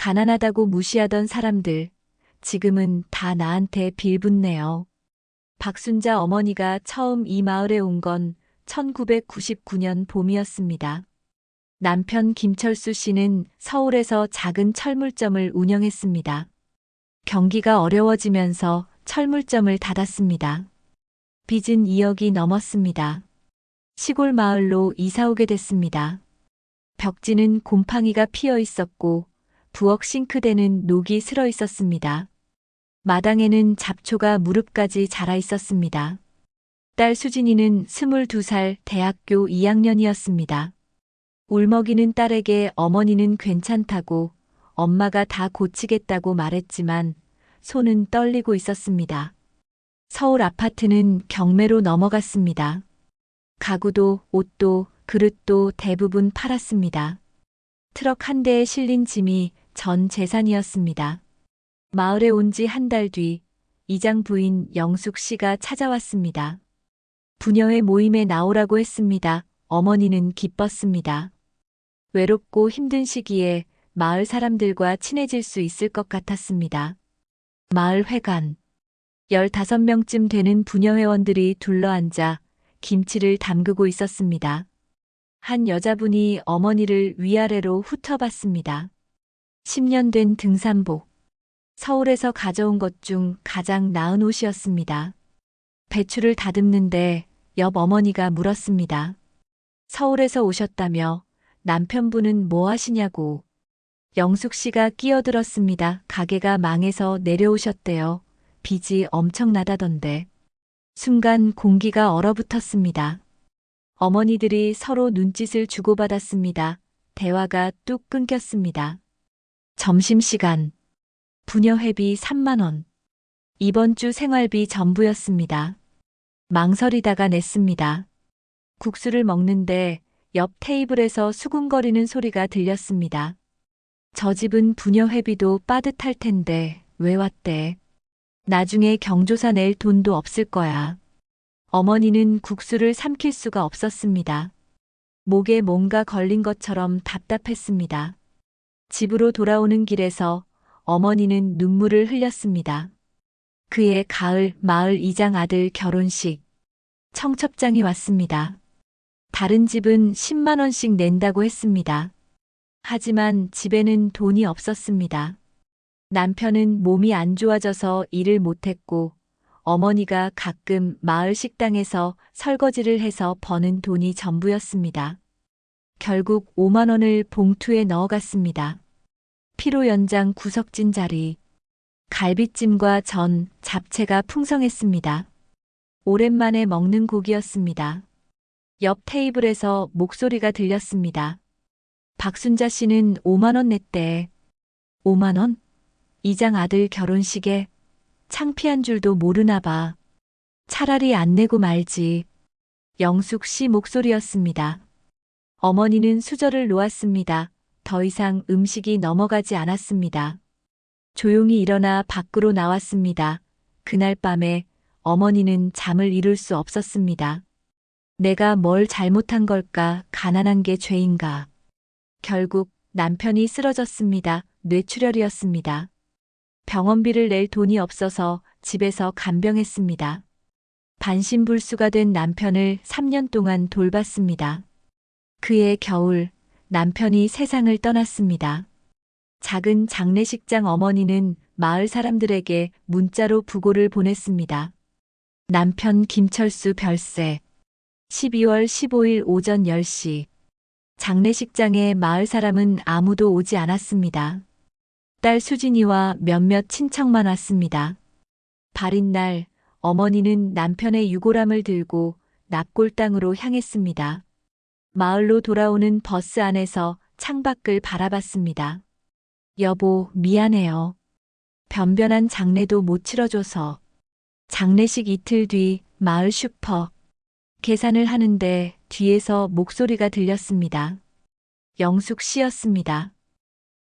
가난하다고 무시하던 사람들, 지금은 다 나한테 빌붙네요. 박순자 어머니가 처음 이 마을에 온 건 1999년 봄이었습니다. 남편 김철수 씨는 서울에서 작은 철물점을 운영했습니다. 경기가 어려워지면서 철물점을 닫았습니다. 빚은 2억이 넘었습니다. 시골 마을로 이사 오게 됐습니다. 벽지는 곰팡이가 피어 있었고 부엌 싱크대는 녹이 슬어 있었습니다. 마당에는 잡초가 무릎까지 자라 있었습니다. 딸 수진이는 22살 대학교 2학년이었습니다. 울먹이는 딸에게 어머니는 괜찮다고 엄마가 다 고치겠다고 말했지만 손은 떨리고 있었습니다. 서울 아파트는 경매로 넘어갔습니다. 가구도 옷도 그릇도 대부분 팔았습니다. 트럭 한 대에 실린 짐이 전 재산이었습니다. 마을에 온 지 한 달 뒤 이장 부인 영숙 씨가 찾아왔습니다. 부녀회 모임에 나오라고 했습니다. 어머니는 기뻤습니다. 외롭고 힘든 시기에 마을 사람들과 친해질 수 있을 것 같았습니다. 마을 회관. 15명쯤 되는 부녀회원들이 둘러앉아 김치를 담그고 있었습니다. 한 여자분이 어머니를 위아래로 훑어봤습니다. 10년 된 등산복. 서울에서 가져온 것 중 가장 나은 옷이었습니다. 배추를 다듬는데 옆 어머니가 물었습니다. 서울에서 오셨다며 남편분은 뭐 하시냐고. 영숙 씨가 끼어들었습니다. 가게가 망해서 내려오셨대요. 빚이 엄청나다던데. 순간 공기가 얼어붙었습니다. 어머니들이 서로 눈짓을 주고받았습니다. 대화가 뚝 끊겼습니다. 점심시간. 부녀회비 3만 원. 이번 주 생활비 전부였습니다. 망설이다가 냈습니다. 국수를 먹는데 옆 테이블에서 수군거리는 소리가 들렸습니다. 저 집은 부녀회비도 빠듯할 텐데 왜 왔대? 나중에 경조사 낼 돈도 없을 거야. 어머니는 국수를 삼킬 수가 없었습니다. 목에 뭔가 걸린 것처럼 답답했습니다. 집으로 돌아오는 길에서 어머니는 눈물을 흘렸습니다. 그해 가을 마을 이장 아들 결혼식. 청첩장이 왔습니다. 다른 집은 10만 원씩 낸다고 했습니다. 하지만 집에는 돈이 없었습니다. 남편은 몸이 안 좋아져서 일을 못했고 어머니가 가끔 마을 식당에서 설거지를 해서 버는 돈이 전부였습니다. 결국 5만 원을 봉투에 넣어갔습니다. 피로 연장 구석진 자리. 갈비찜과 전, 잡채가 풍성했습니다. 오랜만에 먹는 고기였습니다. 옆 테이블에서 목소리가 들렸습니다. 박순자 씨는 5만 원 냈대. 5만 원? 이장 아들 결혼식에 창피한 줄도 모르나 봐. 차라리 안 내고 말지. 영숙 씨 목소리였습니다. 어머니는 수저를 놓았습니다. 더 이상 음식이 넘어가지 않았습니다. 조용히 일어나 밖으로 나왔습니다. 그날 밤에 어머니는 잠을 이룰 수 없었습니다. 내가 뭘 잘못한 걸까? 가난한 게 죄인가? 결국 남편이 쓰러졌습니다. 뇌출혈이었습니다. 병원비를 낼 돈이 없어서 집에서 간병했습니다. 반신불수가 된 남편을 3년 동안 돌봤습니다. 그해 겨울 남편이 세상을 떠났습니다. 작은 장례식장 어머니는 마을 사람들에게 문자로 부고를 보냈습니다. 남편 김철수 별세. 12월 15일 오전 10시. 장례식장에 마을 사람은 아무도 오지 않았습니다. 딸 수진이와 몇몇 친척만 왔습니다. 발인 날 어머니는 남편의 유골함을 들고 납골당으로 향했습니다. 마을로 돌아오는 버스 안에서 창밖을 바라봤습니다. 여보, 미안해요. 변변한 장례도 못 치러줘서. 장례식 이틀 뒤 마을 슈퍼. 계산을 하는데 뒤에서 목소리가 들렸습니다. 영숙 씨였습니다.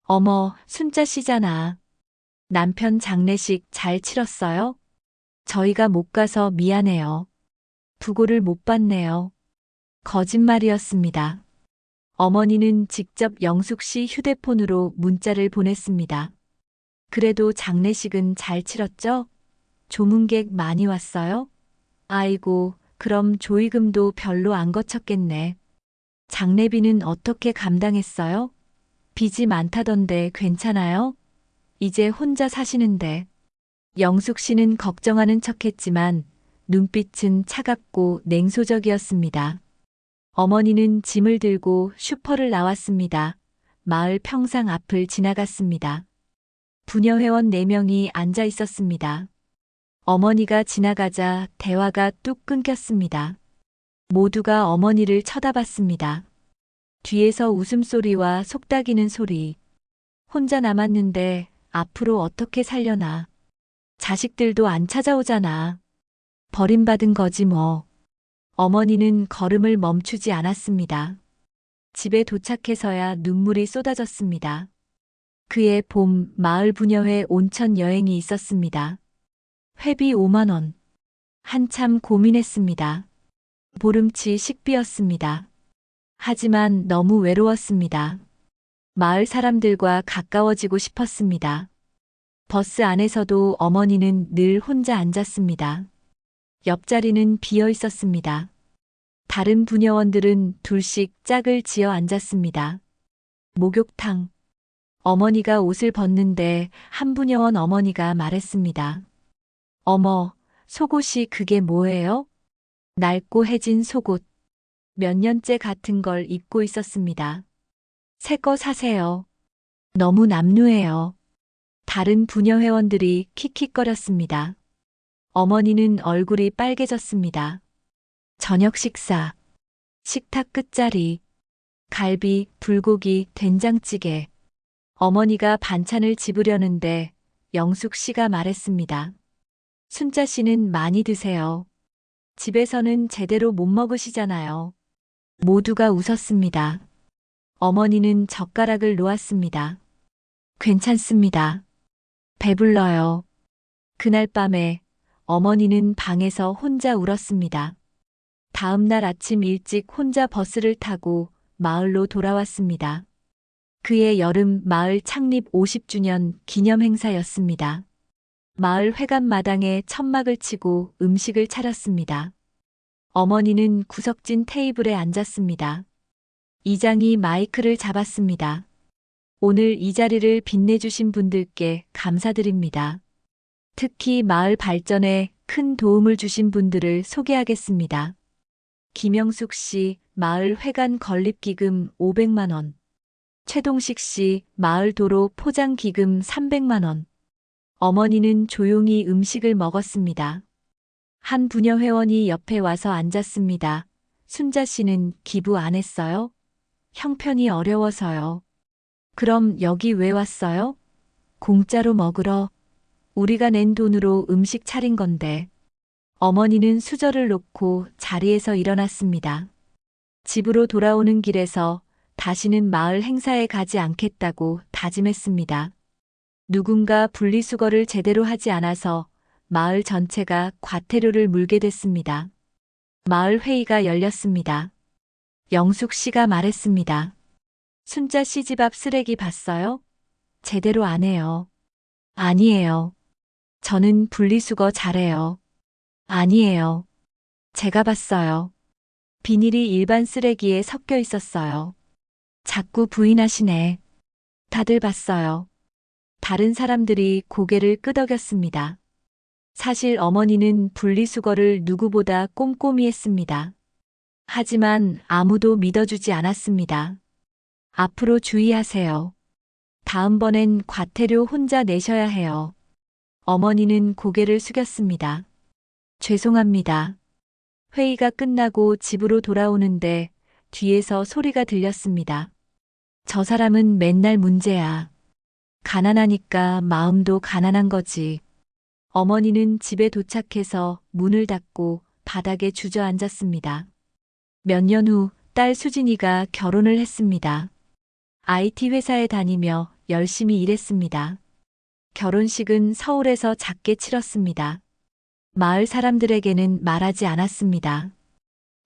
어머, 순자 씨잖아. 남편 장례식 잘 치렀어요? 저희가 못 가서 미안해요. 부고를 못 받네요. 거짓말이었습니다. 어머니는 직접 영숙 씨 휴대폰으로 문자를 보냈습니다. 그래도 장례식은 잘 치렀죠? 조문객 많이 왔어요? 아이고, 그럼 조의금도 별로 안 거쳤겠네. 장례비는 어떻게 감당했어요? 빚이 많다던데 괜찮아요? 이제 혼자 사시는데. 영숙 씨는 걱정하는 척했지만 눈빛은 차갑고 냉소적이었습니다. 어머니는 짐을 들고 슈퍼를 나왔습니다. 마을 평상 앞을 지나갔습니다. 부녀회원 4명이 앉아 있었습니다. 어머니가 지나가자 대화가 뚝 끊겼습니다. 모두가 어머니를 쳐다봤습니다. 뒤에서 웃음소리와 속닥이는 소리. 혼자 남았는데 앞으로 어떻게 살려나. 자식들도 안 찾아오잖아. 버림받은 거지 뭐. 어머니는 걸음을 멈추지 않았습니다. 집에 도착해서야 눈물이 쏟아졌습니다. 그해 봄 마을 부녀회 온천 여행이 있었습니다. 회비 5만 원. 한참 고민했습니다. 보름치 식비였습니다. 하지만 너무 외로웠습니다. 마을 사람들과 가까워지고 싶었습니다. 버스 안에서도 어머니는 늘 혼자 앉았습니다. 옆자리는 비어 있었습니다. 다른 부녀원들은 둘씩 짝을 지어 앉았습니다. 목욕탕. 어머니가 옷을 벗는데 한 부녀원 어머니가 말했습니다. 어머, 속옷이 그게 뭐예요? 낡고 해진 속옷. 몇 년째 같은 걸 입고 있었습니다. 새 거 사세요. 너무 남루해요. 다른 부녀 회원들이 킥킥거렸습니다. 어머니는 얼굴이 빨개졌습니다. 저녁 식사. 식탁 끝자리. 갈비, 불고기, 된장찌개. 어머니가 반찬을 집으려는데 영숙 씨가 말했습니다. 순자 씨는 많이 드세요. 집에서는 제대로 못 먹으시잖아요. 모두가 웃었습니다. 어머니는 젓가락을 놓았습니다. 괜찮습니다. 배불러요. 그날 밤에 어머니는 방에서 혼자 울었습니다. 다음 날 아침 일찍 혼자 버스를 타고 마을로 돌아왔습니다. 그해 여름 마을 창립 50주년 기념 행사였습니다. 마을 회관 마당에 천막을 치고 음식을 차렸습니다. 어머니는 구석진 테이블에 앉았습니다. 이장이 마이크를 잡았습니다. 오늘 이 자리를 빛내주신 분들께 감사드립니다. 특히 마을 발전에 큰 도움을 주신 분들을 소개하겠습니다. 김영숙 씨, 마을 회관 건립기금 500만 원. 최동식 씨, 마을 도로 포장기금 300만 원. 어머니는 조용히 음식을 먹었습니다. 한 부녀 회원이 옆에 와서 앉았습니다. 순자 씨는 기부 안 했어요? 형편이 어려워서요. 그럼 여기 왜 왔어요? 공짜로 먹으러. 우리가 낸 돈으로 음식 차린 건데. 어머니는 수저를 놓고 자리에서 일어났습니다. 집으로 돌아오는 길에서 다시는 마을 행사에 가지 않겠다고 다짐했습니다. 누군가 분리수거를 제대로 하지 않아서 마을 전체가 과태료를 물게 됐습니다. 마을 회의가 열렸습니다. 영숙 씨가 말했습니다. 순자 씨 집 앞 쓰레기 봤어요? 제대로 안 해요. 아니에요. 저는 분리수거 잘해요. 아니에요. 제가 봤어요. 비닐이 일반 쓰레기에 섞여 있었어요. 자꾸 부인하시네. 다들 봤어요. 다른 사람들이 고개를 끄덕였습니다. 사실 어머니는 분리수거를 누구보다 꼼꼼히 했습니다. 하지만 아무도 믿어주지 않았습니다. 앞으로 주의하세요. 다음번엔 과태료 혼자 내셔야 해요. 어머니는 고개를 숙였습니다. 죄송합니다. 회의가 끝나고 집으로 돌아오는데 뒤에서 소리가 들렸습니다. 저 사람은 맨날 문제야. 가난하니까 마음도 가난한 거지. 어머니는 집에 도착해서 문을 닫고 바닥에 주저앉았습니다. 몇 년 후 딸 수진이가 결혼을 했습니다. IT 회사에 다니며 열심히 일했습니다. 결혼식은 서울에서 작게 치렀습니다. 마을 사람들에게는 말하지 않았습니다.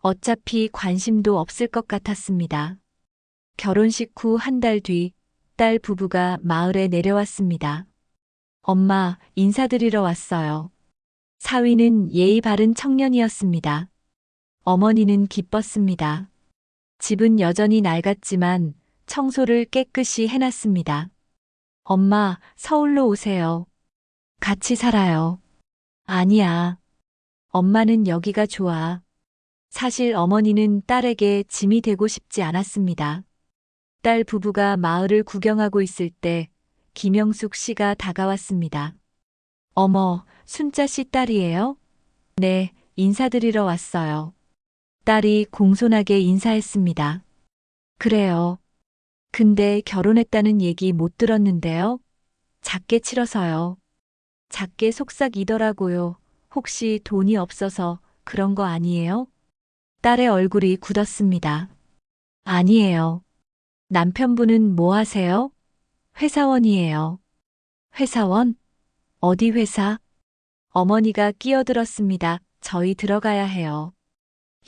어차피 관심도 없을 것 같았습니다. 결혼식 후 한 달 뒤, 딸 부부가 마을에 내려왔습니다. 엄마, 인사드리러 왔어요. 사위는 예의 바른 청년이었습니다. 어머니는 기뻤습니다. 집은 여전히 낡았지만 청소를 깨끗이 해놨습니다. 엄마, 서울로 오세요. 같이 살아요. 아니야. 엄마는 여기가 좋아. 사실 어머니는 딸에게 짐이 되고 싶지 않았습니다. 딸 부부가 마을을 구경하고 있을 때 김영숙 씨가 다가왔습니다. 어머, 순자 씨 딸이에요? 네, 인사드리러 왔어요. 딸이 공손하게 인사했습니다. 그래요. 근데 결혼했다는 얘기 못 들었는데요. 작게 치러서요. 작게 속삭이더라고요. 혹시 돈이 없어서 그런 거 아니에요? 딸의 얼굴이 굳었습니다. 아니에요. 남편분은 뭐 하세요? 회사원이에요. 회사원? 어디 회사? 어머니가 끼어들었습니다. 저희 들어가야 해요.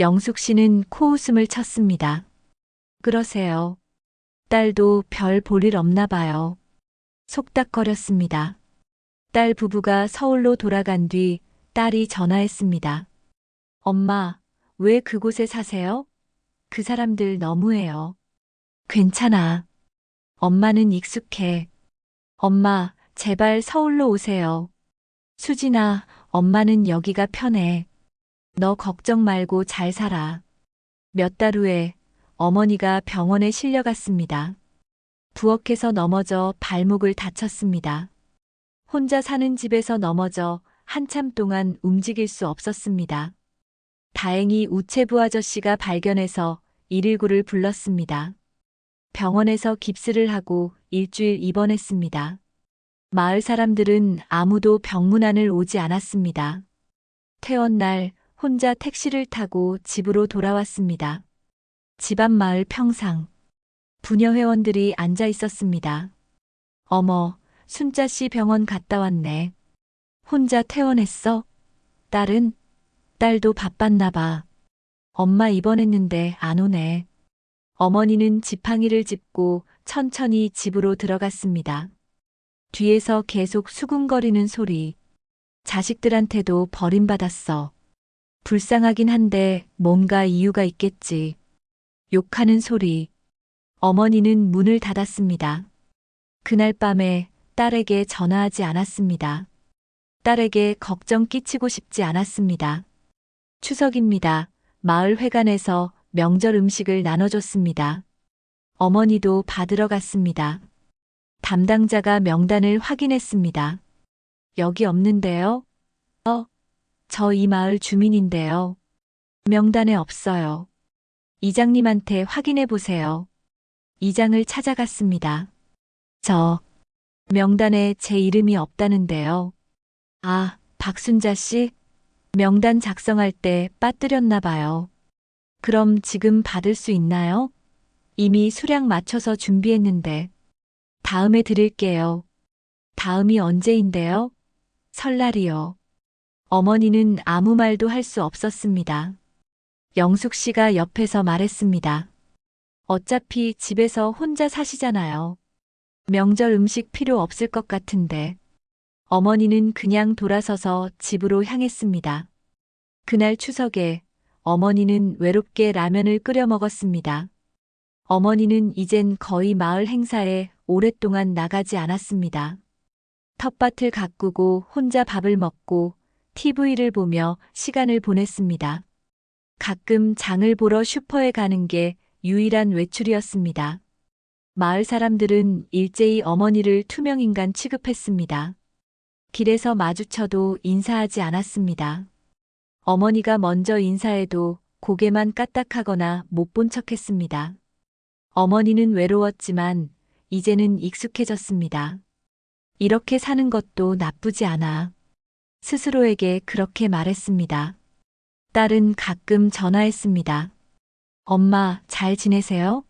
영숙 씨는 코웃음을 쳤습니다. 그러세요. 딸도 별 볼일 없나 봐요. 속닥거렸습니다. 딸 부부가 서울로 돌아간 뒤 딸이 전화했습니다. 엄마, 왜 그곳에 사세요? 그 사람들 너무해요. 괜찮아. 엄마는 익숙해. 엄마, 제발 서울로 오세요. 수진아, 엄마는 여기가 편해. 너 걱정 말고 잘 살아. 몇 달 후에 어머니가 병원에 실려갔습니다. 부엌에서 넘어져 발목을 다쳤습니다. 혼자 사는 집에서 넘어져 한참 동안 움직일 수 없었습니다. 다행히 우체부 아저씨가 발견해서 119를 불렀습니다. 병원에서 깁스를 하고 일주일 입원했습니다. 마을 사람들은 아무도 병문안을 오지 않았습니다. 퇴원 날 혼자 택시를 타고 집으로 돌아왔습니다. 집 앞 마을 평상. 부녀 회원들이 앉아 있었습니다. 어머, 순자 씨 병원 갔다 왔네. 혼자 퇴원했어? 딸은? 딸도 바빴나 봐. 엄마 입원했는데 안 오네. 어머니는 지팡이를 짚고 천천히 집으로 들어갔습니다. 뒤에서 계속 수군거리는 소리. 자식들한테도 버림받았어. 불쌍하긴 한데 뭔가 이유가 있겠지. 욕하는 소리. 어머니는 문을 닫았습니다. 그날 밤에 딸에게 전화하지 않았습니다. 딸에게 걱정 끼치고 싶지 않았습니다. 추석입니다. 마을 회관에서 명절 음식을 나눠줬습니다. 어머니도 받으러 갔습니다. 담당자가 명단을 확인했습니다. 여기 없는데요? 저 이 마을 주민인데요. 명단에 없어요. 이장님한테 확인해 보세요. 이장을 찾아갔습니다. 명단에 제 이름이 없다는데요. 아, 박순자 씨? 명단 작성할 때 빠뜨렸나 봐요. 그럼 지금 받을 수 있나요? 이미 수량 맞춰서 준비했는데. 다음에 드릴게요. 다음이 언제인데요? 설날이요. 어머니는 아무 말도 할 수 없었습니다. 영숙 씨가 옆에서 말했습니다. 어차피 집에서 혼자 사시잖아요. 명절 음식 필요 없을 것 같은데. 어머니는 그냥 돌아서서 집으로 향했습니다. 그날 추석에 어머니는 외롭게 라면을 끓여 먹었습니다. 어머니는 이젠 거의 마을 행사에 오랫동안 나가지 않았습니다. 텃밭을 가꾸고 혼자 밥을 먹고 TV를 보며 시간을 보냈습니다. 가끔 장을 보러 슈퍼에 가는 게 유일한 외출이었습니다. 마을 사람들은 일제히 어머니를 투명인간 취급했습니다. 길에서 마주쳐도 인사하지 않았습니다. 어머니가 먼저 인사해도 고개만 까딱하거나 못 본 척했습니다. 어머니는 외로웠지만 이제는 익숙해졌습니다. 이렇게 사는 것도 나쁘지 않아. 스스로에게 그렇게 말했습니다. 딸은 가끔 전화했습니다. 엄마, 잘 지내세요?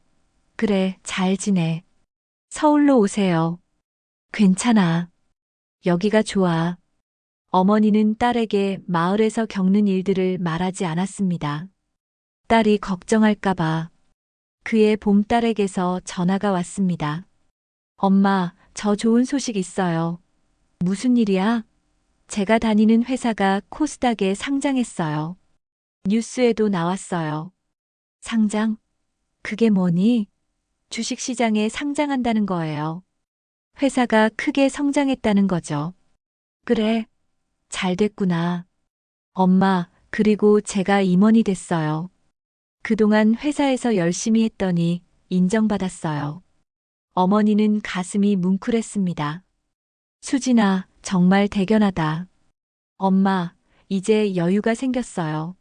그래, 잘 지내. 서울로 오세요. 괜찮아. 여기가 좋아. 어머니는 딸에게 마을에서 겪는 일들을 말하지 않았습니다. 딸이 걱정할까봐. 그의 봄딸에게서 전화가 왔습니다. 엄마, 저 좋은 소식 있어요. 무슨 일이야? 제가 다니는 회사가 코스닥에 상장했어요. 뉴스에도 나왔어요. 상장? 그게 뭐니? 주식시장에 상장한다는 거예요. 회사가 크게 성장했다는 거죠. 그래, 잘 됐구나. 엄마, 그리고 제가 임원이 됐어요. 그동안 회사에서 열심히 했더니 인정받았어요. 어머니는 가슴이 뭉클했습니다. 수진아, 정말 대견하다. 엄마, 이제 여유가 생겼어요.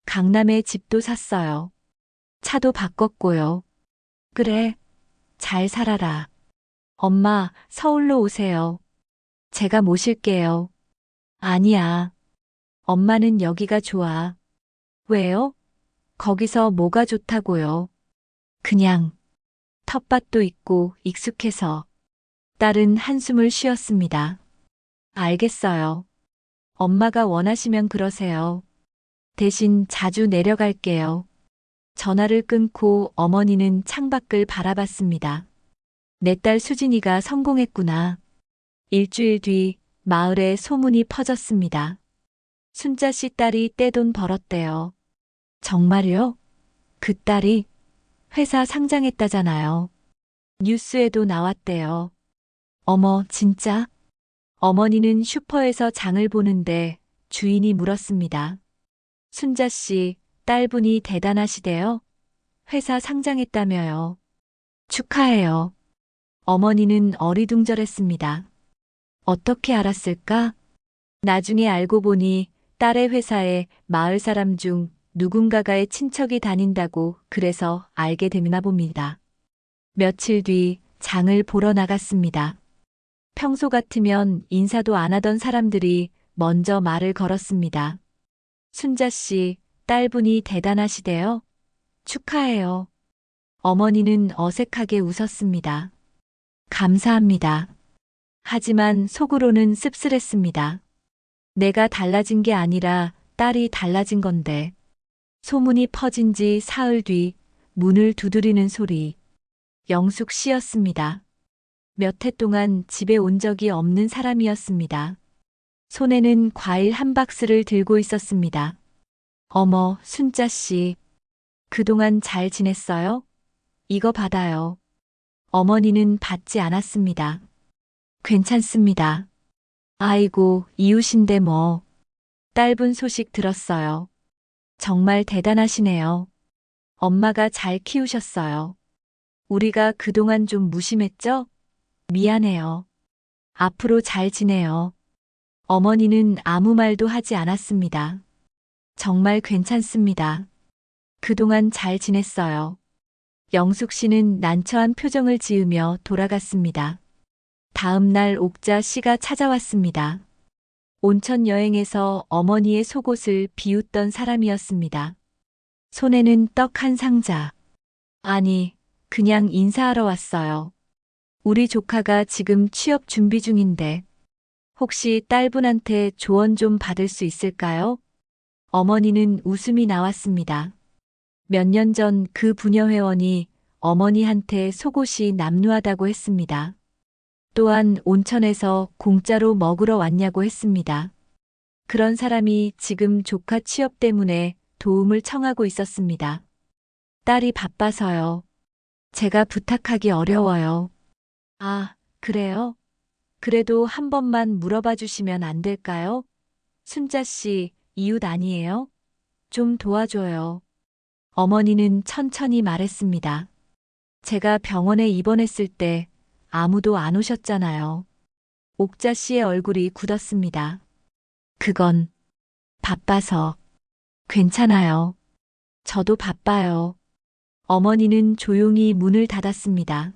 강남에 집도 샀어요. 차도 바꿨고요. 그래, 잘 살아라. 엄마, 서울로 오세요. 제가 모실게요. 아니야. 엄마는 여기가 좋아. 왜요? 거기서 뭐가 좋다고요? 그냥 텃밭도 있고 익숙해서. 딸은 한숨을 쉬었습니다. 알겠어요. 엄마가 원하시면 그러세요. 대신 자주 내려갈게요. 전화를 끊고 어머니는 창밖을 바라봤습니다. 내 딸 수진이가 성공했구나. 일주일 뒤 마을에 소문이 퍼졌습니다. 순자 씨 딸이 떼돈 벌었대요. 정말요? 그 딸이 회사 상장했다잖아요. 뉴스에도 나왔대요. 어머, 진짜? 어머니는 슈퍼에서 장을 보는데 주인이 물었습니다. 순자 씨, 딸분이 대단하시대요? 회사 상장했다며요. 축하해요. 어머니는 어리둥절했습니다. 어떻게 알았을까? 나중에 알고 보니 딸의 회사에 마을 사람 중 누군가가의 친척이 다닌다고 그래서 알게 됐나 봅니다. 며칠 뒤 장을 보러 나갔습니다. 평소 같으면 인사도 안 하던 사람들이 먼저 말을 걸었습니다. 순자 씨, 딸분이 대단하시대요? 축하해요. 어머니는 어색하게 웃었습니다. 감사합니다. 하지만 속으로는 씁쓸했습니다. 내가 달라진 게 아니라 딸이 달라진 건데. 소문이 퍼진 지 사흘 뒤 문을 두드리는 소리. 영숙 씨였습니다. 몇 해 동안 집에 온 적이 없는 사람이었습니다. 손에는 과일 한 박스를 들고 있었습니다. 어머, 순자 씨. 그동안 잘 지냈어요? 이거 받아요. 어머니는 받지 않았습니다. 괜찮습니다. 아이고, 이웃인데 뭐. 딸분 소식 들었어요. 정말 대단하시네요. 엄마가 잘 키우셨어요. 우리가 그동안 좀 무심했죠? 미안해요. 앞으로 잘 지내요. 어머니는 아무 말도 하지 않았습니다. 정말 괜찮습니다. 그동안 잘 지냈어요. 영숙 씨는 난처한 표정을 지으며 돌아갔습니다. 다음 날 옥자 씨가 찾아왔습니다. 온천 여행에서 어머니의 속옷을 비웃던 사람이었습니다. 손에는 떡 한 상자. 아니, 그냥 인사하러 왔어요. 우리 조카가 지금 취업 준비 중인데 혹시 딸분한테 조언 좀 받을 수 있을까요? 어머니는 웃음이 나왔습니다. 몇 년 전 그 부녀 회원이 어머니한테 속옷이 남루하다고 했습니다. 또한 온천에서 공짜로 먹으러 왔냐고 했습니다. 그런 사람이 지금 조카 취업 때문에 도움을 청하고 있었습니다. 딸이 바빠서요. 제가 부탁하기 어려워요. 아, 그래요? 그래도 한 번만 물어봐 주시면 안 될까요? 순자 씨, 이웃 아니에요? 좀 도와줘요. 어머니는 천천히 말했습니다. 제가 병원에 입원했을 때 아무도 안 오셨잖아요. 옥자 씨의 얼굴이 굳었습니다. 그건 바빠서. 괜찮아요. 저도 바빠요. 어머니는 조용히 문을 닫았습니다.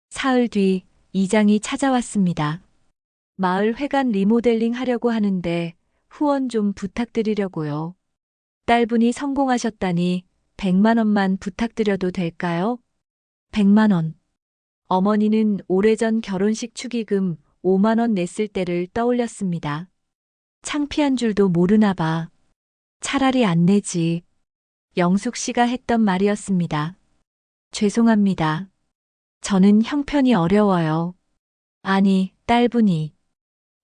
사흘 뒤 이장이 찾아왔습니다. 마을 회관 리모델링 하려고 하는데 후원 좀 부탁드리려고요. 딸분이 성공하셨다니 100만 원만 부탁드려도 될까요? 100만 원. 어머니는 오래전 결혼식 축의금 5만 원 냈을 때를 떠올렸습니다. 창피한 줄도 모르나 봐. 차라리 안 내지. 영숙 씨가 했던 말이었습니다. 죄송합니다. 저는 형편이 어려워요. 아니, 딸분이.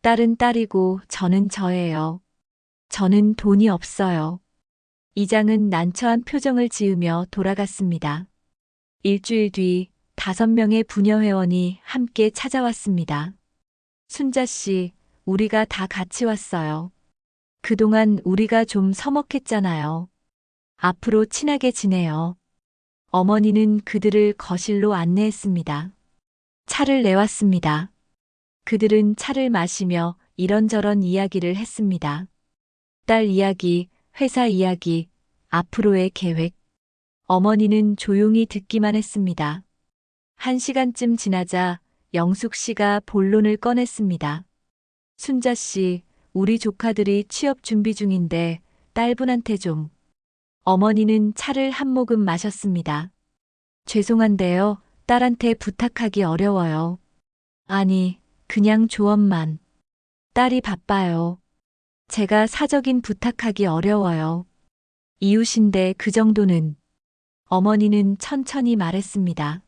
딸은 딸이고 저는 저예요. 저는 돈이 없어요. 이장은 난처한 표정을 지으며 돌아갔습니다. 일주일 뒤 5명의 부녀회원이 함께 찾아왔습니다. 순자 씨, 우리가 다 같이 왔어요. 그동안 우리가 좀 서먹했잖아요. 앞으로 친하게 지내요. 어머니는 그들을 거실로 안내했습니다. 차를 내왔습니다. 그들은 차를 마시며 이런저런 이야기를 했습니다. 딸 이야기, 회사 이야기, 앞으로의 계획. 어머니는 조용히 듣기만 했습니다. 1시간쯤 지나자 영숙 씨가 본론을 꺼냈습니다. 순자 씨, 우리 조카들이 취업 준비 중인데 딸분한테 좀. 어머니는 차를 한 모금 마셨습니다. 죄송한데요, 딸한테 부탁하기 어려워요. 아니, 그냥 조언만. 딸이 바빠요. 제가 사적인 부탁하기 어려워요. 이웃인데 그 정도는. 어머니는 천천히 말했습니다.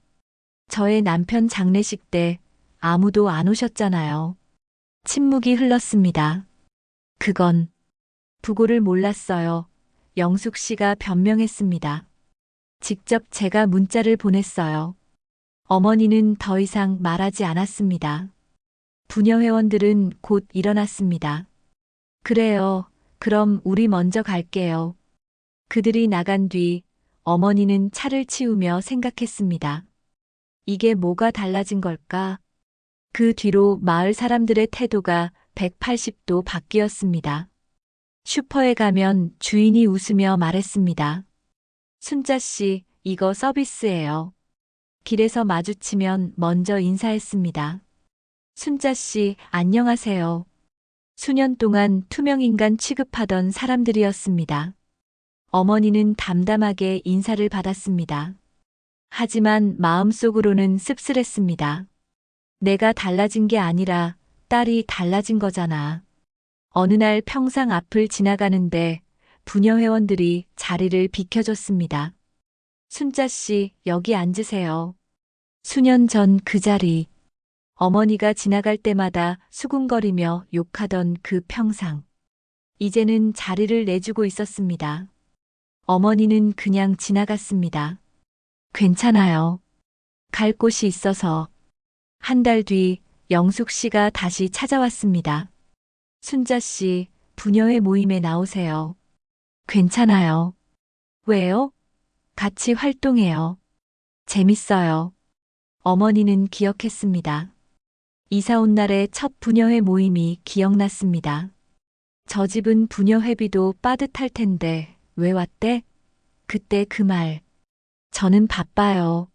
저의 남편 장례식 때 아무도 안 오셨잖아요. 침묵이 흘렀습니다. 그건 부고를 몰랐어요. 영숙 씨가 변명했습니다. 직접 제가 문자를 보냈어요. 어머니는 더 이상 말하지 않았습니다. 부녀회원들은 곧 일어났습니다. 그래요. 그럼 우리 먼저 갈게요. 그들이 나간 뒤 어머니는 차를 치우며 생각했습니다. 이게 뭐가 달라진 걸까? 그 뒤로 마을 사람들의 태도가 180도 바뀌었습니다. 슈퍼에 가면 주인이 웃으며 말했습니다. 순자 씨, 이거 서비스예요. 길에서 마주치면 먼저 인사했습니다. 순자 씨, 안녕하세요. 수년 동안 투명인간 취급하던 사람들이었습니다. 어머니는 담담하게 인사를 받았습니다. 하지만 마음속으로는 씁쓸했습니다. 내가 달라진 게 아니라 딸이 달라진 거잖아. 어느 날 평상 앞을 지나가는데 부녀회원들이 자리를 비켜줬습니다. 순자 씨, 여기 앉으세요. 수년 전 그 자리. 어머니가 지나갈 때마다 수군거리며 욕하던 그 평상. 이제는 자리를 내주고 있었습니다. 어머니는 그냥 지나갔습니다. 괜찮아요. 갈 곳이 있어서. 한 달 뒤 영숙 씨가 다시 찾아왔습니다. 순자 씨, 부녀회 모임에 나오세요. 괜찮아요. 왜요? 같이 활동해요. 재밌어요. 어머니는 기억했습니다. 이사 온 날의 첫 부녀회 모임이 기억났습니다. 저 집은 부녀회비도 빠듯할 텐데 왜 왔대? 그때 그 말. 저는 바빠요.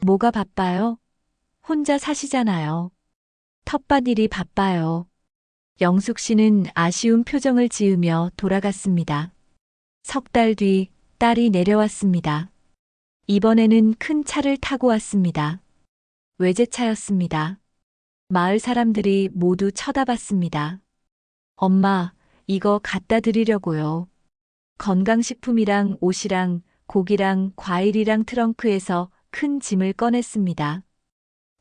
뭐가 바빠요? 혼자 사시잖아요. 텃밭 일이 바빠요. 영숙 씨는 아쉬운 표정을 지으며 돌아갔습니다. 석 달 뒤 딸이 내려왔습니다. 이번에는 큰 차를 타고 왔습니다. 외제차였습니다. 마을 사람들이 모두 쳐다봤습니다. 엄마, 이거 갖다 드리려고요. 건강식품이랑 옷이랑 고기랑 과일이랑 트렁크에서 큰 짐을 꺼냈습니다.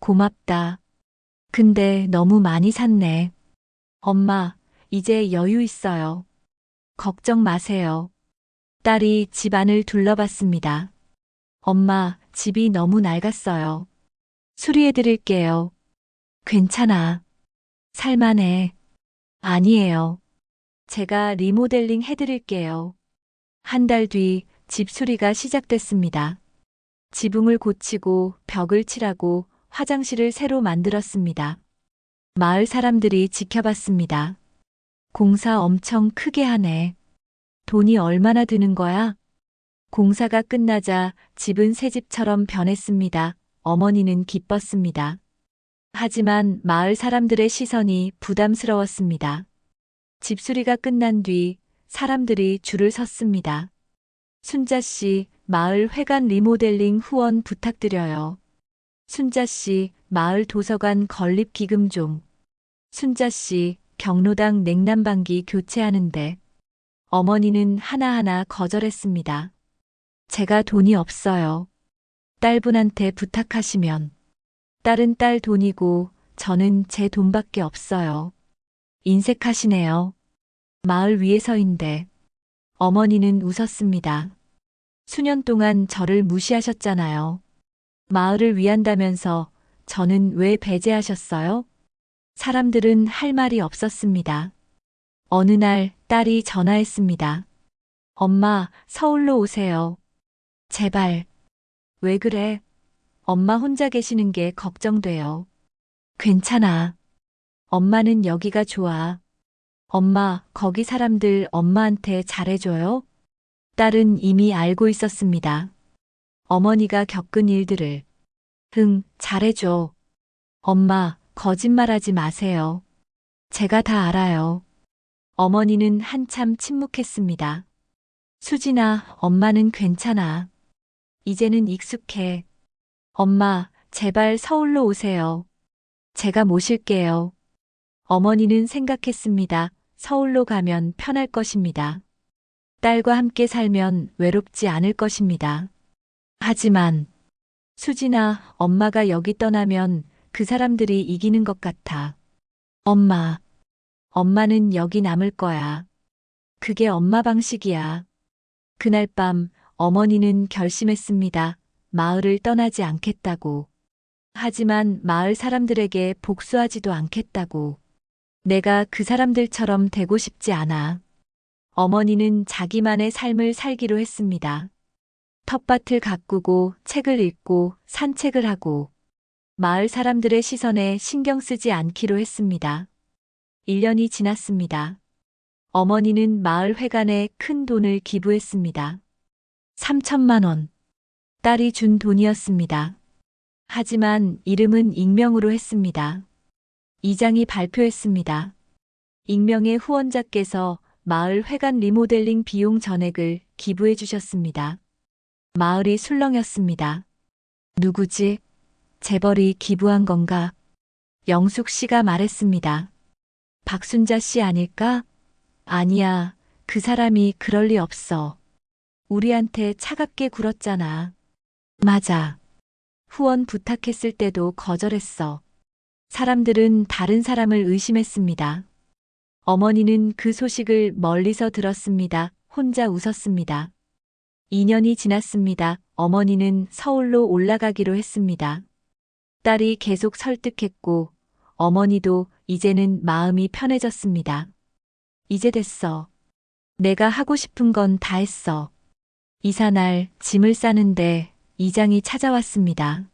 고맙다. 근데 너무 많이 샀네. 엄마, 이제 여유 있어요. 걱정 마세요. 딸이 집 안을 둘러봤습니다. 엄마, 집이 너무 낡았어요. 수리해드릴게요. 괜찮아. 살만해. 아니에요. 제가 리모델링 해드릴게요. 한 달 뒤 집 수리가 시작됐습니다. 지붕을 고치고 벽을 칠하고 화장실을 새로 만들었습니다. 마을 사람들이 지켜봤습니다. 공사 엄청 크게 하네. 돈이 얼마나 드는 거야? 공사가 끝나자 집은 새 집처럼 변했습니다. 어머니는 기뻤습니다. 하지만 마을 사람들의 시선이 부담스러웠습니다. 집수리가 끝난 뒤 사람들이 줄을 섰습니다. 순자 씨, 마을 회관 리모델링 후원 부탁드려요. 순자 씨, 마을 도서관 건립 기금 좀. 순자 씨, 경로당 냉난방기 교체하는데. 어머니는 하나하나 거절했습니다. 제가 돈이 없어요. 딸분한테 부탁하시면. 딸은 딸 돈이고 저는 제 돈밖에 없어요. 인색하시네요. 마을 위에서인데. 어머니는 웃었습니다. 수년 동안 저를 무시하셨잖아요. 마을을 위한다면서 저는 왜 배제하셨어요? 사람들은 할 말이 없었습니다. 어느 날 딸이 전화했습니다. 엄마, 서울로 오세요. 제발. 왜 그래? 엄마 혼자 계시는 게 걱정돼요. 괜찮아. 엄마는 여기가 좋아. 엄마, 거기 사람들 엄마한테 잘해줘요? 딸은 이미 알고 있었습니다. 어머니가 겪은 일들을. 잘해줘. 엄마, 거짓말하지 마세요. 제가 다 알아요. 어머니는 한참 침묵했습니다. 수진아, 엄마는 괜찮아. 이제는 익숙해. 엄마, 제발 서울로 오세요. 제가 모실게요. 어머니는 생각했습니다. 서울로 가면 편할 것입니다. 딸과 함께 살면 외롭지 않을 것입니다. 하지만, 수진아, 엄마가 여기 떠나면 그 사람들이 이기는 것 같아. 엄마, 엄마는 여기 남을 거야. 그게 엄마 방식이야. 그날 밤 어머니는 결심했습니다. 마을을 떠나지 않겠다고. 하지만 마을 사람들에게 복수하지도 않겠다고. 내가 그 사람들처럼 되고 싶지 않아. 어머니는 자기만의 삶을 살기로 했습니다. 텃밭을 가꾸고 책을 읽고 산책을 하고 마을 사람들의 시선에 신경 쓰지 않기로 했습니다. 1년이 지났습니다. 어머니는 마을 회관에 큰 돈을 기부했습니다. 3천만 원. 딸이 준 돈이었습니다. 하지만 이름은 익명으로 했습니다. 이장이 발표했습니다. 익명의 후원자께서 마을 회관 리모델링 비용 전액을 기부해 주셨습니다. 마을이 술렁였습니다. 누구지? 재벌이 기부한 건가? 영숙 씨가 말했습니다. 박순자 씨 아닐까? 아니야, 그 사람이 그럴 리 없어. 우리한테 차갑게 굴었잖아. 맞아. 후원 부탁했을 때도 거절했어. 사람들은 다른 사람을 의심했습니다. 어머니는 그 소식을 멀리서 들었습니다. 혼자 웃었습니다. 2년이 지났습니다. 어머니는 서울로 올라가기로 했습니다. 딸이 계속 설득했고 어머니도 이제는 마음이 편해졌습니다. 이제 됐어. 내가 하고 싶은 건 다 했어. 이사날 짐을 싸는데 이장이 찾아왔습니다.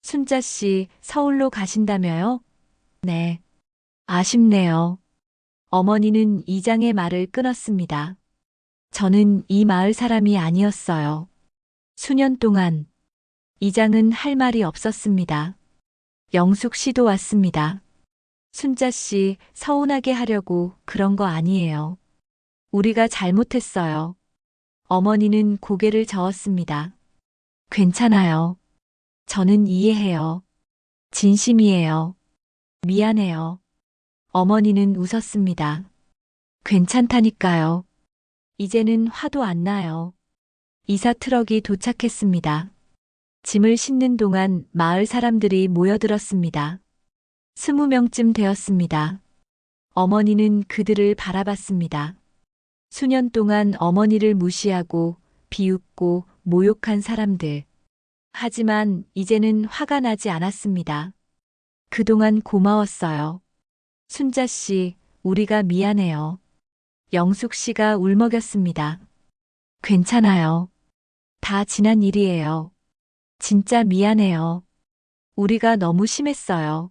순자 씨 서울로 가신다며요? 네. 아쉽네요. 어머니는 이장의 말을 끊었습니다. 저는 이 마을 사람이 아니었어요. 수년 동안 이장은 할 말이 없었습니다. 영숙 씨도 왔습니다. 순자 씨 서운하게 하려고 그런 거 아니에요. 우리가 잘못했어요. 어머니는 고개를 저었습니다. 괜찮아요. 저는 이해해요. 진심이에요. 미안해요. 어머니는 웃었습니다. 괜찮다니까요. 이제는 화도 안 나요. 이사 트럭이 도착했습니다. 짐을 싣는 동안 마을 사람들이 모여들었습니다. 20명쯤 되었습니다. 어머니는 그들을 바라봤습니다. 수년 동안 어머니를 무시하고 비웃고 모욕한 사람들. 하지만 이제는 화가 나지 않았습니다. 그동안 고마웠어요. 순자 씨, 우리가 미안해요. 영숙 씨가 울먹였습니다. 괜찮아요. 다 지난 일이에요. 진짜 미안해요. 우리가 너무 심했어요.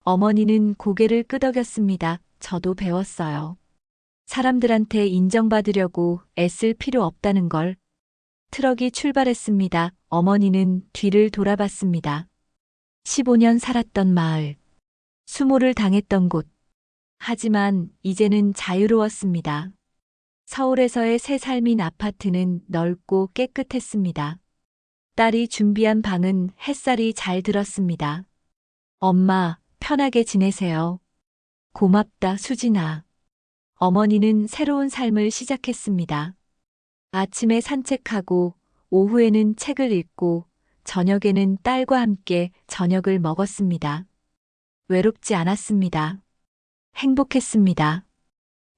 어머니는 고개를 끄덕였습니다. 저도 배웠어요. 사람들한테 인정받으려고 애쓸 필요 없다는 걸. 트럭이 출발했습니다. 어머니는 뒤를 돌아봤습니다. 15년 살았던 마을. 수모를 당했던 곳. 하지만 이제는 자유로웠습니다. 서울에서의 새 삶인 아파트는 넓고 깨끗했습니다. 딸이 준비한 방은 햇살이 잘 들었습니다. 엄마, 편하게 지내세요. 고맙다, 수진아. 어머니는 새로운 삶을 시작했습니다. 아침에 산책하고 오후에는 책을 읽고 저녁에는 딸과 함께 저녁을 먹었습니다. 외롭지 않았습니다. 행복했습니다.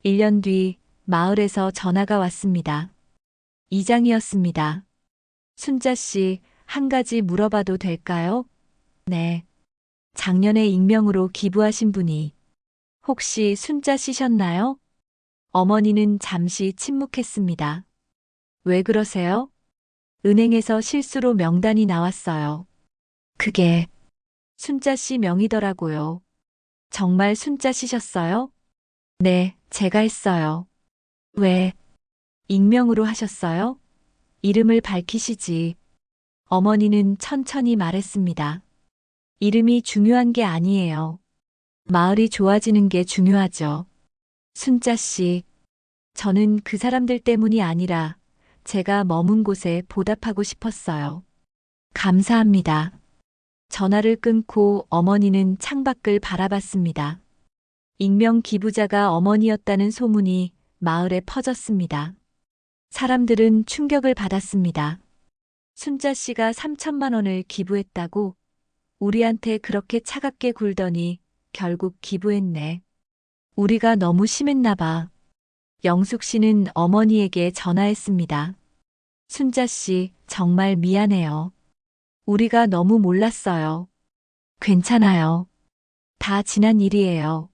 1년 뒤 마을에서 전화가 왔습니다. 이장이었습니다. 순자 씨, 한 가지 물어봐도 될까요? 네. 작년에 익명으로 기부하신 분이 혹시 순자 씨셨나요? 어머니는 잠시 침묵했습니다. 왜 그러세요? 은행에서 실수로 명단이 나왔어요. 그게 순자 씨 명이더라고요. 정말 순자 씨셨어요? 네, 제가 했어요. 왜? 익명으로 하셨어요? 이름을 밝히시지. 어머니는 천천히 말했습니다. 이름이 중요한 게 아니에요. 마을이 좋아지는 게 중요하죠. 순자 씨, 저는 그 사람들 때문이 아니라 제가 머문 곳에 보답하고 싶었어요. 감사합니다. 전화를 끊고 어머니는 창밖을 바라봤습니다. 익명 기부자가 어머니였다는 소문이 마을에 퍼졌습니다. 사람들은 충격을 받았습니다. 순자 씨가 3천만 원을 기부했다고? 우리한테 그렇게 차갑게 굴더니 결국 기부했네. 우리가 너무 심했나 봐. 영숙 씨는 어머니에게 전화했습니다. 순자 씨, 정말 미안해요. 우리가 너무 몰랐어요. 괜찮아요. 다 지난 일이에요.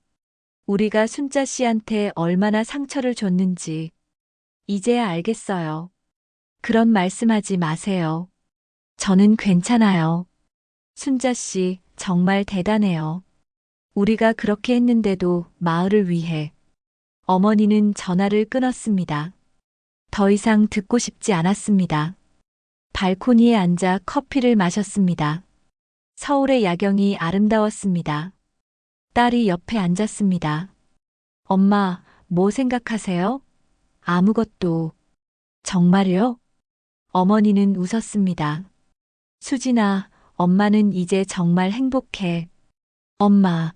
우리가 순자 씨한테 얼마나 상처를 줬는지 이제야 알겠어요. 그런 말씀하지 마세요. 저는 괜찮아요. 순자 씨, 정말 대단해요. 우리가 그렇게 했는데도 마을을 위해. 어머니는 전화를 끊었습니다. 더 이상 듣고 싶지 않았습니다. 발코니에 앉아 커피를 마셨습니다. 서울의 야경이 아름다웠습니다. 딸이 옆에 앉았습니다. 엄마, 뭐 생각하세요? 아무것도. 정말요? 어머니는 웃었습니다. 수진아, 엄마는 이제 정말 행복해. 엄마,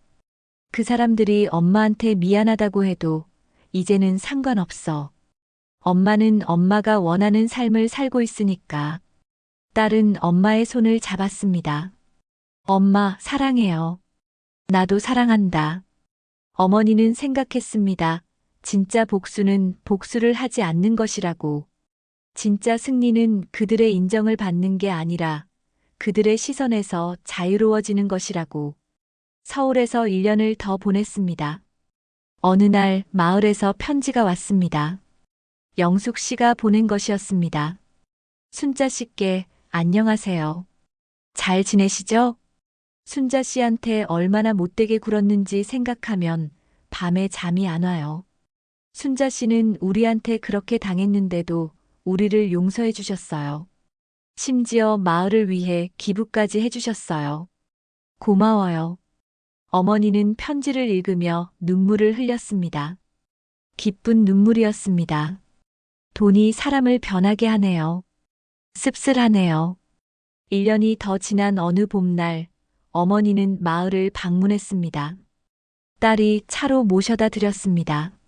그 사람들이 엄마한테 미안하다고 해도 이제는 상관없어. 엄마는 엄마가 원하는 삶을 살고 있으니까. 딸은 엄마의 손을 잡았습니다. 엄마, 사랑해요. 나도 사랑한다. 어머니는 생각했습니다. 진짜 복수는 복수를 하지 않는 것이라고. 진짜 승리는 그들의 인정을 받는 게 아니라 그들의 시선에서 자유로워지는 것이라고. 서울에서 1년을 더 보냈습니다. 어느 날 마을에서 편지가 왔습니다. 영숙 씨가 보낸 것이었습니다. 순자 씨께 안녕하세요. 잘 지내시죠? 순자 씨한테 얼마나 못되게 굴었는지 생각하면 밤에 잠이 안 와요. 순자 씨는 우리한테 그렇게 당했는데도 우리를 용서해 주셨어요. 심지어 마을을 위해 기부까지 해주셨어요. 고마워요. 어머니는 편지를 읽으며 눈물을 흘렸습니다. 기쁜 눈물이었습니다. 돈이 사람을 변하게 하네요. 씁쓸하네요. 1년이 더 지난 어느 봄날, 어머니는 마을을 방문했습니다. 딸이 차로 모셔다 드렸습니다.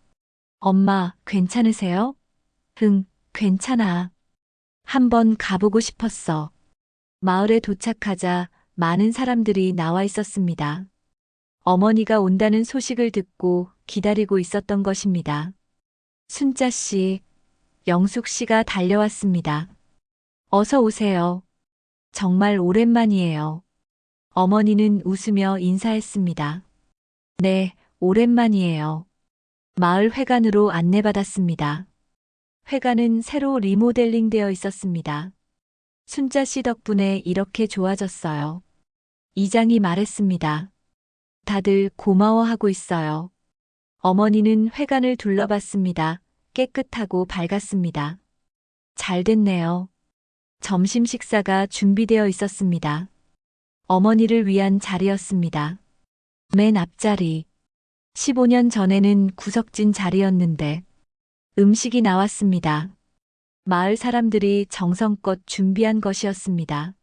엄마, 괜찮으세요? 응, 괜찮아. 한번 가보고 싶었어. 마을에 도착하자 많은 사람들이 나와 있었습니다. 어머니가 온다는 소식을 듣고 기다리고 있었던 것입니다. 순자 씨, 영숙 씨가 달려왔습니다. 어서 오세요. 정말 오랜만이에요. 어머니는 웃으며 인사했습니다. 네, 오랜만이에요. 마을 회관으로 안내받았습니다. 회관은 새로 리모델링 되어 있었습니다. 순자 씨 덕분에 이렇게 좋아졌어요. 이장이 말했습니다. 다들 고마워하고 있어요. 어머니는 회관을 둘러봤습니다. 깨끗하고 밝았습니다. 잘 됐네요. 점심 식사가 준비되어 있었습니다. 어머니를 위한 자리였습니다. 맨 앞자리. 15년 전에는 구석진 자리였는데 음식이 나왔습니다. 마을 사람들이 정성껏 준비한 것이었습니다.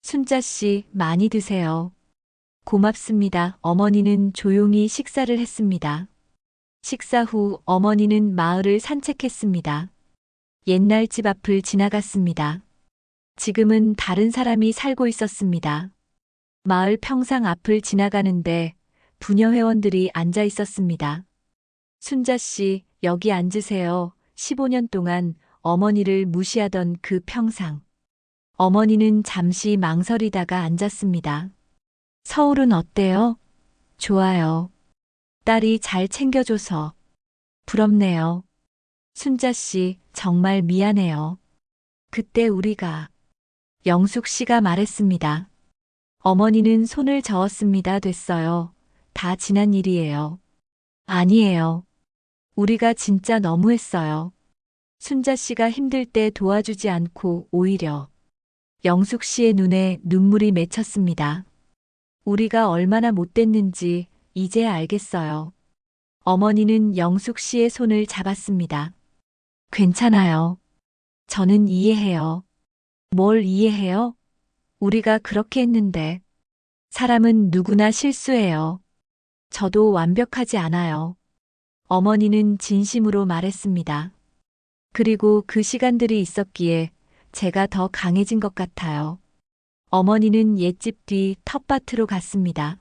순자 씨, 많이 드세요. 고맙습니다. 어머니는 조용히 식사를 했습니다. 식사 후 어머니는 마을을 산책했습니다. 옛날 집 앞을 지나갔습니다. 지금은 다른 사람이 살고 있었습니다. 마을 평상 앞을 지나가는데 부녀 회원들이 앉아 있었습니다. 순자 씨, 여기 앉으세요. 15년 동안 어머니를 무시하던 그 평상. 어머니는 잠시 망설이다가 앉았습니다. 서울은 어때요? 좋아요. 딸이 잘 챙겨줘서. 부럽네요. 순자 씨, 정말 미안해요. 그때 우리가. 영숙 씨가 말했습니다. 어머니는 손을 저었습니다. 됐어요. 다 지난 일이에요. 아니에요. 우리가 진짜 너무했어요. 순자 씨가 힘들 때 도와주지 않고 오히려 영숙 씨의 눈에 눈물이 맺혔습니다. 우리가 얼마나 못됐는지 이제 알겠어요. 어머니는 영숙 씨의 손을 잡았습니다. 괜찮아요. 저는 이해해요. 뭘 이해해요? 우리가 그렇게 했는데. 사람은 누구나 실수해요. 저도 완벽하지 않아요. 어머니는 진심으로 말했습니다. 그리고 그 시간들이 있었기에 제가 더 강해진 것 같아요. 어머니는 옛집 뒤 텃밭으로 갔습니다.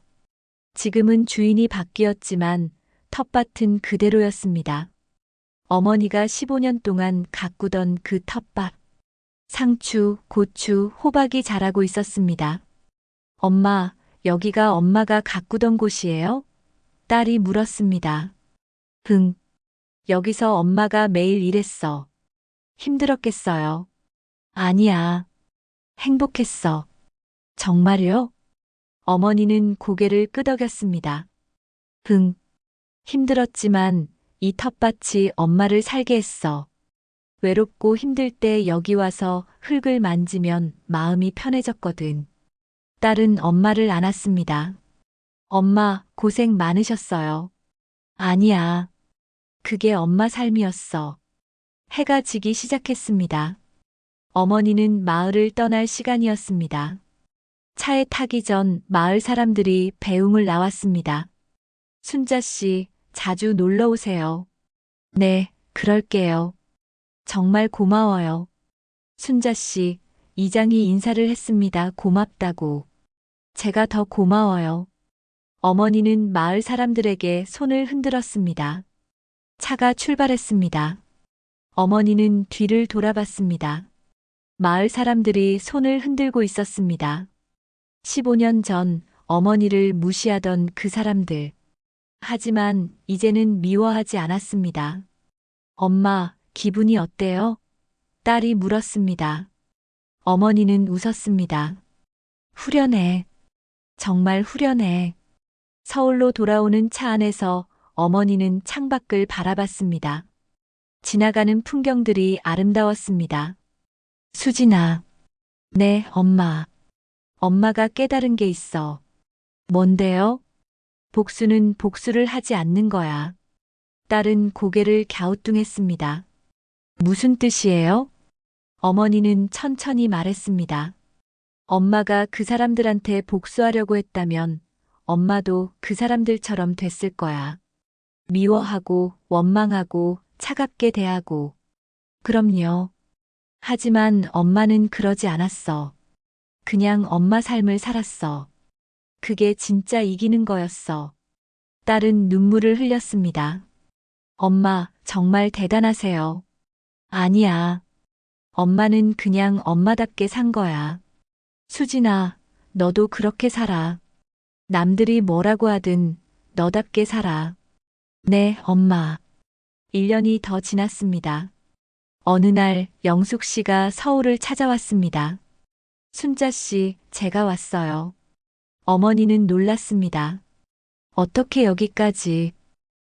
지금은 주인이 바뀌었지만 텃밭은 그대로였습니다. 어머니가 15년 동안 가꾸던 그 텃밭. 상추, 고추, 호박이 자라고 있었습니다. 엄마, 여기가 엄마가 가꾸던 곳이에요? 딸이 물었습니다. 응. 여기서 엄마가 매일 일했어. 힘들었겠어요. 아니야. 행복했어. 정말요? 어머니는 고개를 끄덕였습니다. 응. 힘들었지만 이 텃밭이 엄마를 살게 했어. 외롭고 힘들 때 여기 와서 흙을 만지면 마음이 편해졌거든. 딸은 엄마를 안았습니다. 엄마, 고생 많으셨어요. 아니야. 그게 엄마 삶이었어. 해가 지기 시작했습니다. 어머니는 마을을 떠날 시간이었습니다. 차에 타기 전 마을 사람들이 배웅을 나왔습니다. 순자 씨, 자주 놀러 오세요. 네, 그럴게요. 정말 고마워요. 순자 씨, 이장이 인사를 했습니다. 고맙다고. 제가 더 고마워요. 어머니는 마을 사람들에게 손을 흔들었습니다. 차가 출발했습니다. 어머니는 뒤를 돌아봤습니다. 마을 사람들이 손을 흔들고 있었습니다. 15년 전 어머니를 무시하던 그 사람들. 하지만 이제는 미워하지 않았습니다. 엄마, 기분이 어때요? 딸이 물었습니다. 어머니는 웃었습니다. 후련해. 정말 후련해. 서울로 돌아오는 차 안에서 어머니는 창밖을 바라봤습니다. 지나가는 풍경들이 아름다웠습니다. 수진아. 네, 엄마. 엄마가 깨달은 게 있어. 뭔데요? 복수는 복수를 하지 않는 거야. 딸은 고개를 갸우뚱했습니다. 무슨 뜻이에요? 어머니는 천천히 말했습니다. 엄마가 그 사람들한테 복수하려고 했다면 엄마도 그 사람들처럼 됐을 거야. 미워하고 원망하고 차갑게 대하고. 그럼요. 하지만 엄마는 그러지 않았어. 그냥 엄마 삶을 살았어. 그게 진짜 이기는 거였어. 딸은 눈물을 흘렸습니다. 엄마, 정말 대단하세요. 아니야. 엄마는 그냥 엄마답게 산 거야. 수진아, 너도 그렇게 살아. 남들이 뭐라고 하든 너답게 살아. 네, 엄마. 1년이 더 지났습니다. 어느 날 영숙 씨가 서울을 찾아왔습니다. 순자 씨, 제가 왔어요. 어머니는 놀랐습니다. 어떻게 여기까지?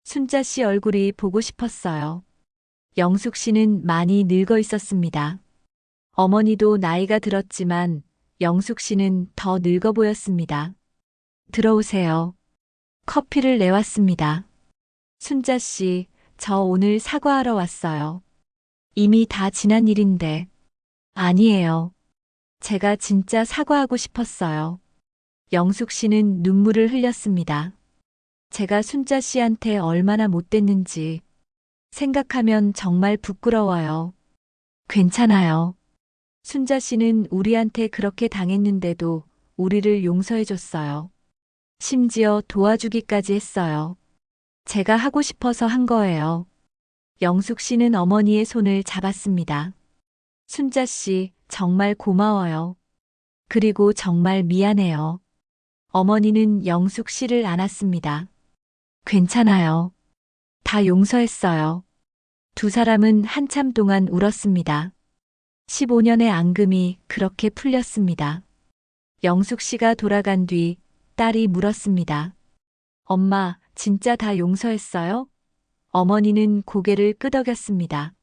순자 씨 얼굴이 보고 싶었어요. 영숙 씨는 많이 늙어 있었습니다. 어머니도 나이가 들었지만 영숙 씨는 더 늙어 보였습니다. 들어오세요. 커피를 내왔습니다. 순자 씨, 저 오늘 사과하러 왔어요. 이미 다 지난 일인데. 아니에요. 제가 진짜 사과하고 싶었어요. 영숙 씨는 눈물을 흘렸습니다. 제가 순자 씨한테 얼마나 못됐는지 생각하면 정말 부끄러워요. 괜찮아요. 순자 씨는 우리한테 그렇게 당했는데도 우리를 용서해줬어요. 심지어 도와주기까지 했어요. 제가 하고 싶어서 한 거예요. 영숙 씨는 어머니의 손을 잡았습니다. 순자 씨, 정말 고마워요. 그리고 정말 미안해요. 어머니는 영숙 씨를 안았습니다. 괜찮아요. 다 용서했어요. 두 사람은 한참 동안 울었습니다. 15년의 앙금이 그렇게 풀렸습니다. 영숙 씨가 돌아간 뒤 딸이 물었습니다. 엄마, 진짜 다 용서했어요? 어머니는 고개를 끄덕였습니다.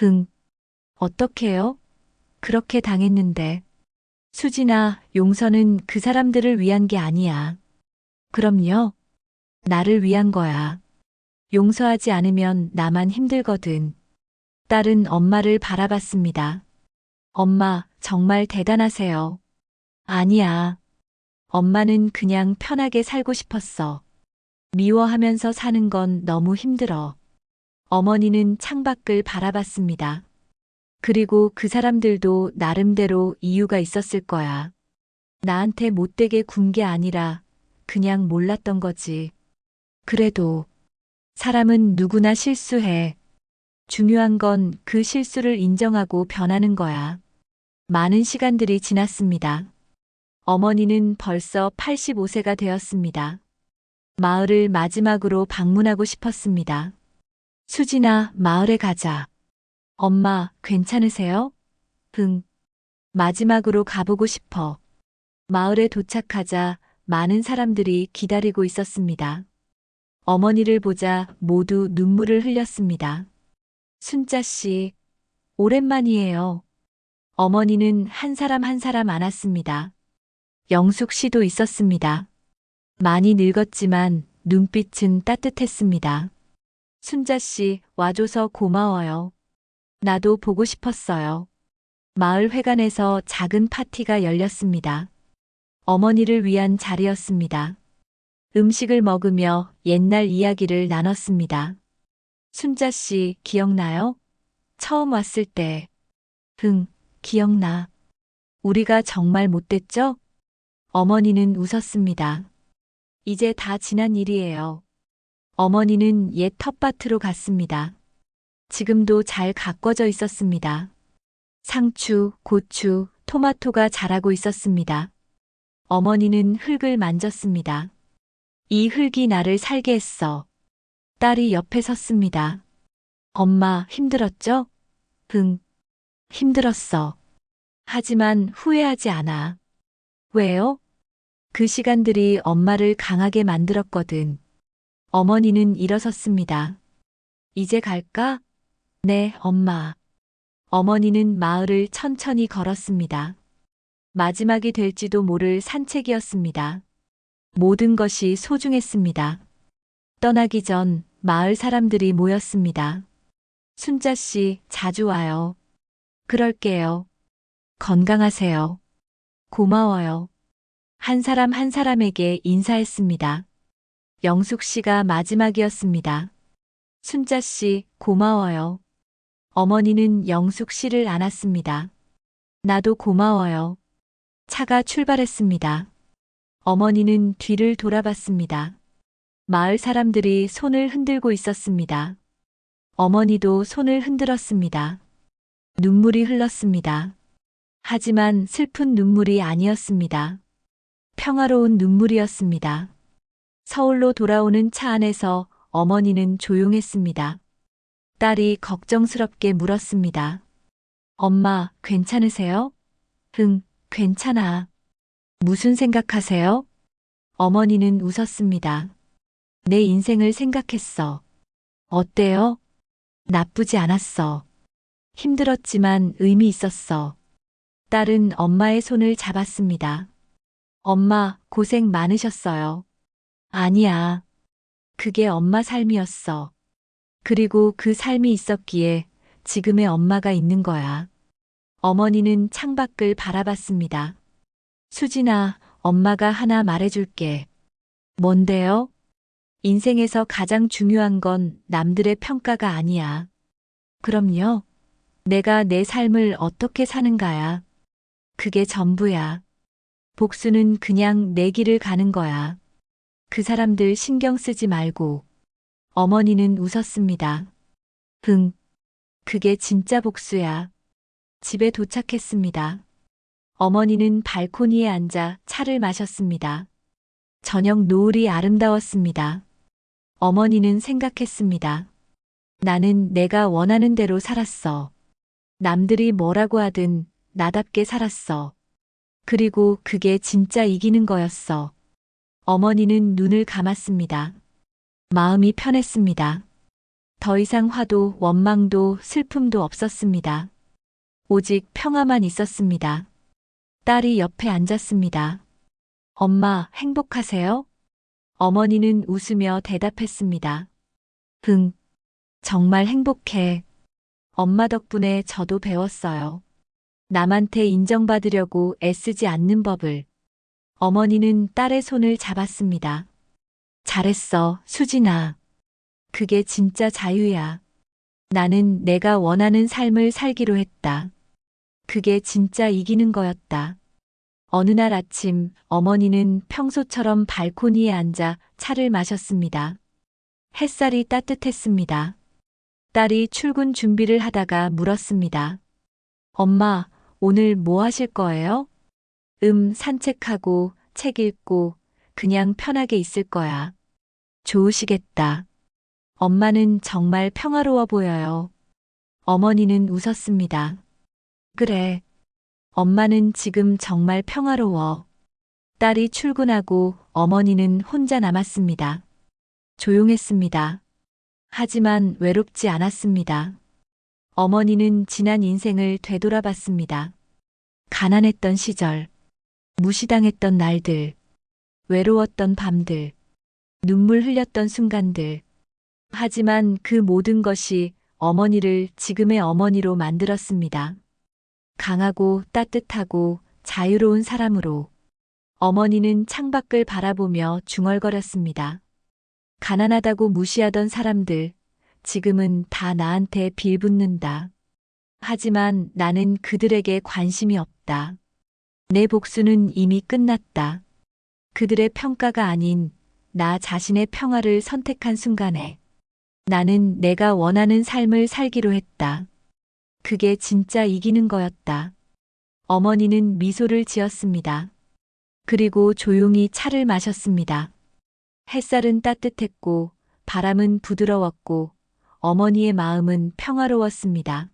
응. 어떡해요? 그렇게 당했는데. 수진아, 용서는 그 사람들을 위한 게 아니야. 그럼요. 나를 위한 거야. 용서하지 않으면 나만 힘들거든. 딸은 엄마를 바라봤습니다. 엄마, 정말 대단하세요. 아니야. 엄마는 그냥 편하게 살고 싶었어. 미워하면서 사는 건 너무 힘들어. 어머니는 창밖을 바라봤습니다. 그리고 그 사람들도 나름대로 이유가 있었을 거야. 나한테 못되게 군 게 아니라 그냥 몰랐던 거지. 그래도 사람은 누구나 실수해. 중요한 건 그 실수를 인정하고 변하는 거야. 많은 시간들이 지났습니다. 어머니는 벌써 85세가 되었습니다. 마을을 마지막으로 방문하고 싶었습니다. 수진아, 마을에 가자. 엄마, 괜찮으세요? 응. 마지막으로 가보고 싶어. 마을에 도착하자 많은 사람들이 기다리고 있었습니다. 어머니를 보자 모두 눈물을 흘렸습니다. 순자 씨, 오랜만이에요. 어머니는 한 사람 한 사람 안았습니다. 영숙 씨도 있었습니다. 많이 늙었지만 눈빛은 따뜻했습니다. 순자 씨, 와줘서 고마워요. 나도 보고 싶었어요. 마을 회관에서 작은 파티가 열렸습니다. 어머니를 위한 자리였습니다. 음식을 먹으며 옛날 이야기를 나눴습니다. 순자 씨, 기억나요? 처음 왔을 때. 응, 기억나. 우리가 정말 못됐죠? 어머니는 웃었습니다. 이제 다 지난 일이에요. 어머니는 옛 텃밭으로 갔습니다. 지금도 잘 가꿔져 있었습니다. 상추, 고추, 토마토가 자라고 있었습니다. 어머니는 흙을 만졌습니다. 이 흙이 나를 살게 했어. 딸이 옆에 섰습니다. 엄마, 힘들었죠? 응, 힘들었어. 하지만 후회하지 않아. 왜요? 그 시간들이 엄마를 강하게 만들었거든. 어머니는 일어섰습니다. 이제 갈까? 네, 엄마. 어머니는 마을을 천천히 걸었습니다. 마지막이 될지도 모를 산책이었습니다. 모든 것이 소중했습니다. 떠나기 전 마을 사람들이 모였습니다. 순자 씨, 자주 와요. 그럴게요. 건강하세요. 고마워요. 한 사람 한 사람에게 인사했습니다. 영숙 씨가 마지막이었습니다. 순자 씨, 고마워요. 어머니는 영숙 씨를 안았습니다. 나도 고마워요. 차가 출발했습니다. 어머니는 뒤를 돌아봤습니다. 마을 사람들이 손을 흔들고 있었습니다. 어머니도 손을 흔들었습니다. 눈물이 흘렀습니다. 하지만 슬픈 눈물이 아니었습니다. 평화로운 눈물이었습니다. 서울로 돌아오는 차 안에서 어머니는 조용했습니다. 딸이 걱정스럽게 물었습니다. 엄마, 괜찮으세요? 응, 괜찮아. 무슨 생각하세요? 어머니는 웃었습니다. 내 인생을 생각했어. 어때요? 나쁘지 않았어. 힘들었지만 의미 있었어. 딸은 엄마의 손을 잡았습니다. 엄마, 고생 많으셨어요. 아니야. 그게 엄마 삶이었어. 그리고 그 삶이 있었기에 지금의 엄마가 있는 거야. 어머니는 창밖을 바라봤습니다. 수진아, 엄마가 하나 말해줄게. 뭔데요? 인생에서 가장 중요한 건 남들의 평가가 아니야. 그럼요. 내가 내 삶을 어떻게 사는가야. 그게 전부야. 복수는 그냥 내 길을 가는 거야. 그 사람들 신경 쓰지 말고. 어머니는 웃었습니다. 흥, 그게 진짜 복수야. 집에 도착했습니다. 어머니는 발코니에 앉아 차를 마셨습니다. 저녁 노을이 아름다웠습니다. 어머니는 생각했습니다. 나는 내가 원하는 대로 살았어. 남들이 뭐라고 하든 나답게 살았어. 그리고 그게 진짜 이기는 거였어. 어머니는 눈을 감았습니다. 마음이 편했습니다. 더 이상 화도 원망도 슬픔도 없었습니다. 오직 평화만 있었습니다. 딸이 옆에 앉았습니다. 엄마, 행복하세요? 어머니는 웃으며 대답했습니다. 응, 정말 행복해. 엄마 덕분에 저도 배웠어요. 남한테 인정받으려고 애쓰지 않는 법을. 어머니는 딸의 손을 잡았습니다. 잘했어, 수진아. 그게 진짜 자유야. 나는 내가 원하는 삶을 살기로 했다. 그게 진짜 이기는 거였다. 어느 날 아침 어머니는 평소처럼 발코니에 앉아 차를 마셨습니다. 햇살이 따뜻했습니다. 딸이 출근 준비를 하다가 물었습니다. 엄마, 오늘 뭐 하실 거예요? 산책하고 책 읽고 그냥 편하게 있을 거야. 좋으시겠다. 엄마는 정말 평화로워 보여요. 어머니는 웃었습니다. 그래. 엄마는 지금 정말 평화로워. 딸이 출근하고 어머니는 혼자 남았습니다. 조용했습니다. 하지만 외롭지 않았습니다. 어머니는 지난 인생을 되돌아봤습니다. 가난했던 시절, 무시당했던 날들, 외로웠던 밤들, 눈물 흘렸던 순간들. 하지만 그 모든 것이 어머니를 지금의 어머니로 만들었습니다. 강하고 따뜻하고 자유로운 사람으로. 어머니는 창밖을 바라보며 중얼거렸습니다. 가난하다고 무시하던 사람들, 지금은 다 나한테 빌붙는다. 하지만 나는 그들에게 관심이 없다. 내 복수는 이미 끝났다. 그들의 평가가 아닌 나 자신의 평화를 선택한 순간에 나는 내가 원하는 삶을 살기로 했다. 그게 진짜 이기는 거였다. 어머니는 미소를 지었습니다. 그리고 조용히 차를 마셨습니다. 햇살은 따뜻했고 바람은 부드러웠고 어머니의 마음은 평화로웠습니다.